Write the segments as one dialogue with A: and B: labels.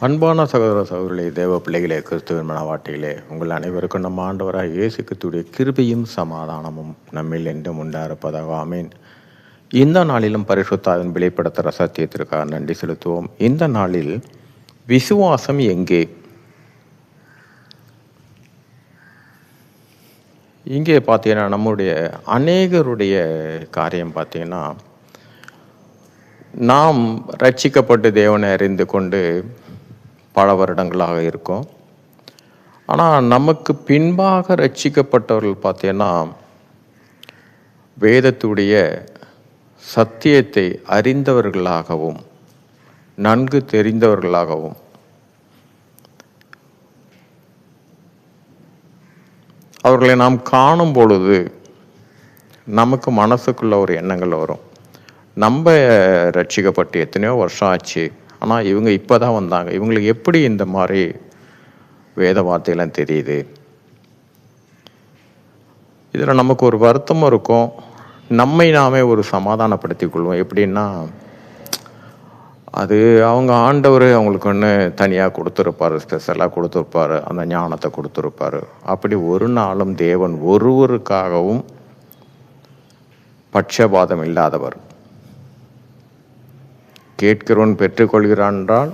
A: அன்பான சகோதர சகோதரிகளே, தேவ பிள்ளைகளே, கிறிஸ்துவின் மனவாட்டிகளே, உங்கள் அனைவருக்கும் நம்ம ஆண்டவராக இயேசு கிறிஸ்துவுடைய கிருபையும் சமாதானமும் நம்மில் என்றும் உண்டாயிருப்பதாக. ஆமீன். இந்த நாளிலும் பரிசுத்தாவின் வெளிப்படுத்துகிற சத்தியத்திற்காக நன்றி செலுத்துவோம். இந்த நாளில் விசுவாசம் எங்கே? இங்கே பார்த்தீங்கன்னா நம்முடைய அநேகருடைய காரியம் பார்த்தீங்கன்னா, நாம் ரட்சிக்கப்பட்டு தேவனை அறிந்து கொண்டு பல வருடங்களாக இருக்கும். ஆனால் நமக்கு பின்பாக ரட்சிக்கப்பட்டவர்கள் பார்த்தீங்கன்னா, வேதத்துடைய சத்தியத்தை அறிந்தவர்களாகவும் நன்கு தெரிந்தவர்களாகவும் அவர்களை நாம் காணும் பொழுது நமக்கு மனசுக்குள்ள ஒரு எண்ணங்கள் வரும். நம்ம ரட்சிக்கப்பட்டு எத்தனையோ வருஷம் ஆச்சு, ஆனால் இவங்க இப்போ தான் வந்தாங்க, இவங்களுக்கு எப்படி இந்த மாதிரி வேத வார்த்தையெல்லாம் தெரியுது? இதில் நமக்கு ஒரு வருத்தமும் இருக்கும். நம்மை நாமே ஒரு சமாதானப்படுத்தி கொள்வோம். எப்படின்னா, அது அவங்க ஆண்டவர் அவங்களுக்கு ஒன்று தனியாக கொடுத்துருப்பாரு, ஸ்பெஷலாக கொடுத்துருப்பாரு, அந்த ஞானத்தை கொடுத்துருப்பாரு. அப்படி ஒரு நாளும் தேவன் ஒருவருக்காகவும் பட்சபாதம் இல்லாதவர். கேட்கிறவன் பெற்றுக்கொள்கிறான் என்றால்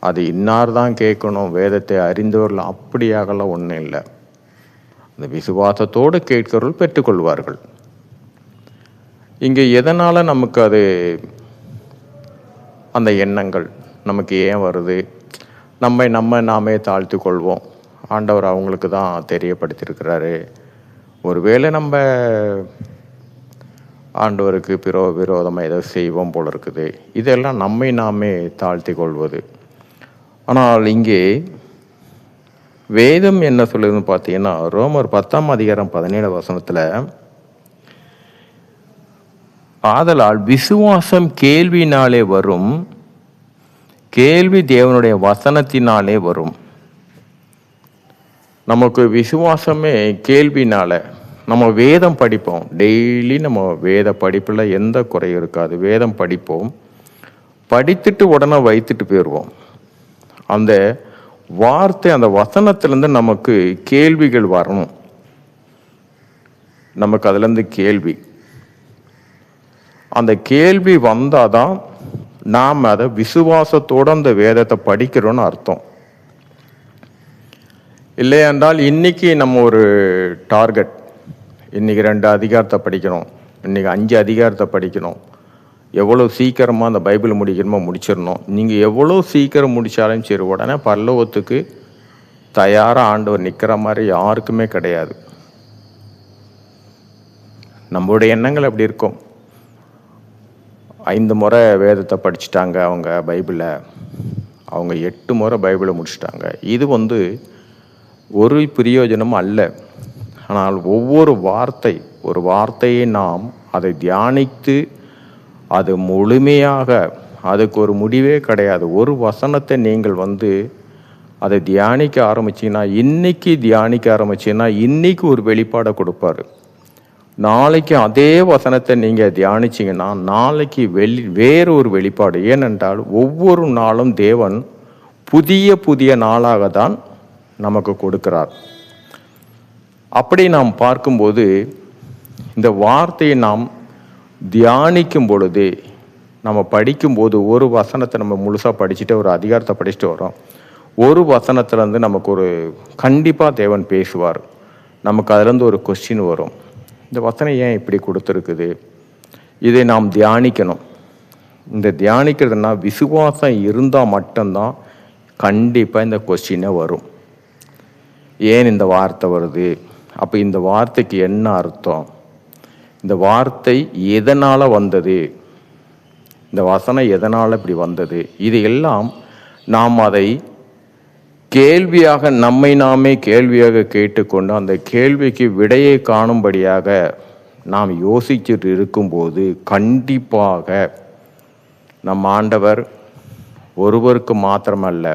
A: அது இன்னார் தான் கேட்கணும். வேதத்தை அறிந்தவர்கள் அப்படியாகலாம் ஒன்றும் இல்லை. அந்த விசுவாசத்தோடு கேட்கிறவர்கள் பெற்றுக்கொள்வார்கள். இங்கே எதனால் நமக்கு அது அந்த எண்ணங்கள் நமக்கு ஏன் வருது? நாமே தாழ்த்து கொள்வோம். ஆண்டவர் அவங்களுக்கு தான் தெரியப்படுத்தியிருக்கிறாரு. ஒருவேளை நம்ம ஆண்டவருக்கு விரோதமாக ஏதோ செய்வோம் போல இருக்குது. இதெல்லாம் நாமே தாழ்த்தி கொள்வது. ஆனால் இங்கே வேதம் என்ன சொல்லுதுன்னு பார்த்தீங்கன்னா, ரோமர் 10:17 ஆதலால் விசுவாசம் கேள்வினாலே வரும், கேள்வி தேவனுடைய வசனத்தினாலே வரும். நமக்கு விசுவாசமே கேள்வினால. நம்ம வேதம் படிப்போம், டெய்லி நம்ம வேத படிப்பில் எந்த குறையும் இருக்காது. வேதம் படிப்போம், படித்துட்டு உடனே வைத்துட்டு போயிடுவோம். அந்த வார்த்தை, அந்த வசனத்திலேருந்து நமக்கு கேள்விகள் வரணும். நமக்கு அதுலேருந்து கேள்வி, அந்த கேள்வி வந்தாதான் நாம் அதை விசுவாசத்தோடு அந்த வேதத்தை படிக்கிறோன்னு அர்த்தம். இல்லையென்றால் இன்னைக்கு நம்ம ஒரு டார்கெட், இன்றைக்கி 2 அதிகாரத்தை படிக்கணும், இன்றைக்கி 5 அதிகாரத்தை படிக்கணும், எவ்வளோ சீக்கிரமாக அந்த பைபிள் முடிக்கணுமோ முடிச்சிடணும். நீங்கள் எவ்வளோ சீக்கிரம் முடித்தாலும் சரி, உடனே பரலோகத்துக்கு தயாராக ஆண்டவர் நிற்கிற மாதிரி யாருக்குமே கிடையாது. நம்மளுடைய எண்ணங்கள் அப்படி இருக்கும். 5 முறை வேதத்தை படிச்சுட்டாங்க அவங்க பைபிளை, அவங்க 8 முறை பைபிளை முடிச்சிட்டாங்க. இது ஒரு பிரயோஜனமும் அல்ல. ஆனால் ஒவ்வொரு ஒரு வார்த்தையை நாம் அதை தியானித்து அது முழுமையாக, அதுக்கு ஒரு முடிவே கிடையாது. ஒரு வசனத்தை நீங்கள் அதை தியானிக்க ஆரம்பிச்சிங்கன்னா, இன்னைக்கு ஒரு வெளிப்பாடை கொடுப்பாரு. நாளைக்கு அதே வசனத்தை நீங்கள் தியானிச்சிங்கன்னா நாளைக்கு வேறு ஒரு வெளிப்பாடு. ஏனென்றால் ஒவ்வொரு நாளும் தேவன் புதிய நாளாக தான் நமக்கு கொடுக்கிறார். அப்படி நாம் பார்க்கும்போது இந்த வார்த்தையை நாம் தியானிக்கும் பொழுது, நம்ம படிக்கும்போது ஒரு வசனத்தை நம்ம முழுசாக படிச்சுட்டு ஒரு அதிகாரத்தை படிச்சுட்டு வரோம். ஒரு வசனத்துலேருந்து நமக்கு ஒரு கண்டிப்பாக தேவன் பேசுவார். நமக்கு அதுலேருந்து ஒரு கொஸ்டின் வரும், இந்த வசனம் ஏன் இப்படி கொடுத்துருக்குது? இதை நாம் தியானிக்கணும். இந்த தியானிக்கிறதுனா விசுவாசம் இருந்தால் மட்டும்தான் கண்டிப்பாக இந்த கொஸ்டினே வரும். ஏன் இந்த வார்த்தை வருது? அப்போ இந்த வார்த்தைக்கு என்ன அர்த்தம்? இந்த வார்த்தை எதனால் வந்தது? இந்த வசனம் எதனால் இப்படி வந்தது? இது எல்லாம் நாம் அதை கேள்வியாக நாமே கேள்வியாக கேட்டுக்கொண்டு அந்த கேள்விக்கு விடையை காணும்படியாக நாம் யோசிச்சுட்டு இருக்கும்போது கண்டிப்பாக நம் ஆண்டவர் ஒருவருக்கு மாத்திரமல்ல,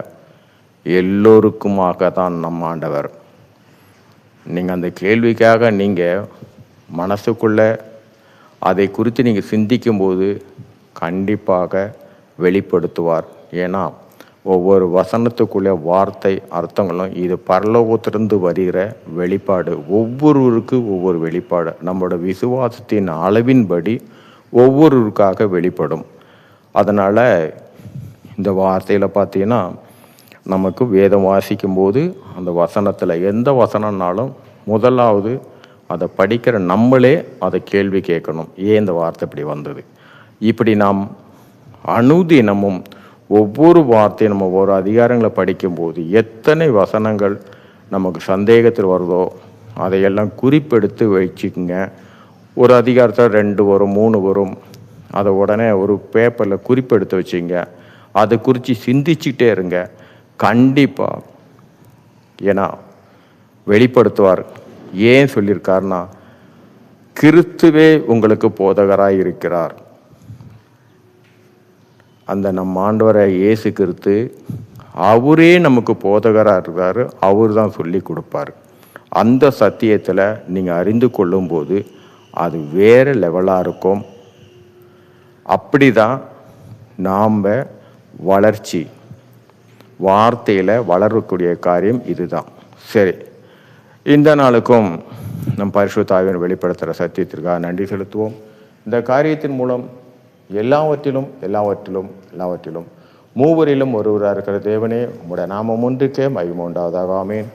A: எல்லோருக்குமாக தான் நம் ஆண்டவர். நீங்கள் அந்த கேள்விக்காக நீங்கள் மனசுக்குள்ளே அதை குறித்து நீங்கள் சிந்திக்கும்போது கண்டிப்பாக வெளிப்படுத்துவார். ஏன்னா ஒவ்வொரு வசனத்துக்குள்ள வார்த்தை அர்த்தங்களும் இது பரலோகத்திலிருந்து வருகிற வெளிப்பாடு. ஒவ்வொருவருக்கு ஒவ்வொரு வெளிப்பாடு நம்மளோட விசுவாசத்தின் அளவின்படி ஒவ்வொருவருக்காக வெளிப்படும். அதனால் இந்த வார்த்தையில் பார்த்தீங்கன்னா நமக்கு வேதம் வாசிக்கும்போது அந்த வசனத்தில் எந்த வசனம்னாலும் முதலாவது அதை படிக்கிற நம்மளே அதை கேள்வி கேட்கணும். ஏன் இந்த வார்த்தை இப்படி வந்தது? இப்படி நாம் அனுதினமும் ஒவ்வொரு வார்த்தையும் நம்ம ஒரு அதிகாரங்களை படிக்கும்போது எத்தனை வசனங்கள் நமக்கு சந்தேகத்தில் வருதோ அதையெல்லாம் குறிப்பெடுத்து வச்சுக்குங்க. ஒரு அதிகாரத்தில் 2 வரும் 3 வரும், அதை உடனே ஒரு பேப்பரில் குறிப்பெடுத்து வச்சுங்க. அதை குறித்து சிந்திச்சுக்கிட்டே இருங்க. கண்டிப்பாக ஏன்னா வெளிப்படுத்துவார். ஏன் சொல்லியிருக்காருன்னா, கிறிஸ்துவே உங்களுக்கு போதகராய் இருக்கிறார். அந்த நம் ஆண்டவரை இயேசு கிறிஸ்து அவரே நமக்கு போதகராக இருக்கார். அவர் தான் சொல்லி கொடுப்பார். அந்த சத்தியத்தில் நீங்கள் அறிந்து கொள்ளும்போது அது வேறு லெவலாக இருக்கும். அப்படி தான் நாம் வளர்ச்சி வார்த்தையில் வளரக்கூடிய காரியம் இதுதான். சரி, இந்த நாளுக்கும் நம் பரிசுத்த ஆவியின் வெளிப்படுத்துகிற சத்தியத்திற்காக நன்றி செலுத்துவோம். இந்த காரியத்தின் மூலம் எல்லாவற்றிலும் மூவரிலும் ஒருவராக இருக்கிற தேவனே, உம்முடைய நாமம் ஒன்றுக்கே மகிமை உண்டாவதாக. ஆமென்.